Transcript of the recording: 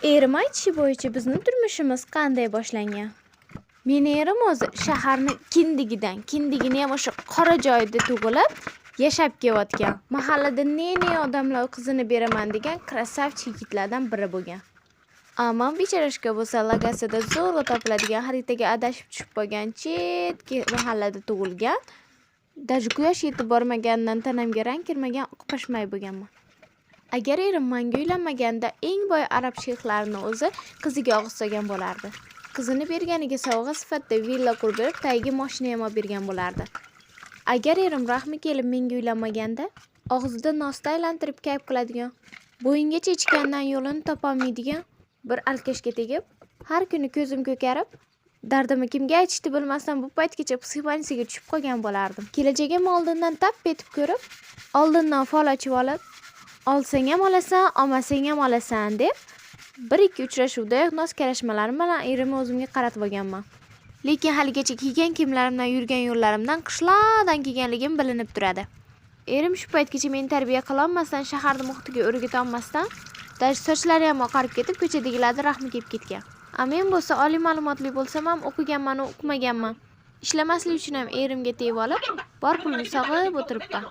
Erim aytishi bo'yicha bizning turmushimiz qanday boshlangan? Meni erim o'zi shaharni kindigini ham o'sha qora joyda tug'ilib, yashab kelayotgan. Mahallada ne odamlar qizini beraman degan krasavchik yigitlardan biri bo'lgan. Ammo bechorashka bo'lsa lagasida zo'rg'a topiladigan xaritaga adashib tushib qolgan chetki mahallada tug'ilgan. Даже quyosh yetib bormaganidan tanamga rang kirmagan oqpashmay bo'lganman. Agar erim menga uylanmaganda eng boy arab sheyxlarining o'zi qiziga og'iz solgan bo'lardi. Qizini berganiga sovg'a sifatida villa qurib berib, tagiga mashina ham olib bergan bo'lardi. Agar erim rahmi kelib menga uylanmaganda, og'zida nosda aylantirib kayf qiladigan, bo'yingacha ichgandan yo'lini topolmaydigan bir alkashga tegib, har kuni ko'zim ko'karib, dardimni kimga aytishni bilmasdan bu paytgacha psixoanalizaga tushib qolgan bo'lardim. Kelajagim oldindan tap etib ko'rib, oldindan fol ochib olib, olsang ham olasan, olmasang ham olasan deb 1-2 uchrashuvda nos karashmalarim bilan erimni o'zimga qaratib olganman. Lekin haligacha kiygan kiyimlarimdan, yurgan yo'llarimdan qishloqdan kelganligim bilinib turadi. Erim shu paytgacha meni tarbiya qila olmasdan, shaharning muhitiga o'rgata olmasdan, даже sochlari ham oqarib ketib, ko'chadagilarda rahmi kelib ketgan. Men bo'lsa oliy ma'lumotli bo'lsam ham o'qiganman, o'qimaganman. Ishlamaslik uchun ham erimga tegib olib, bor pulni sog'ib o'tiribman.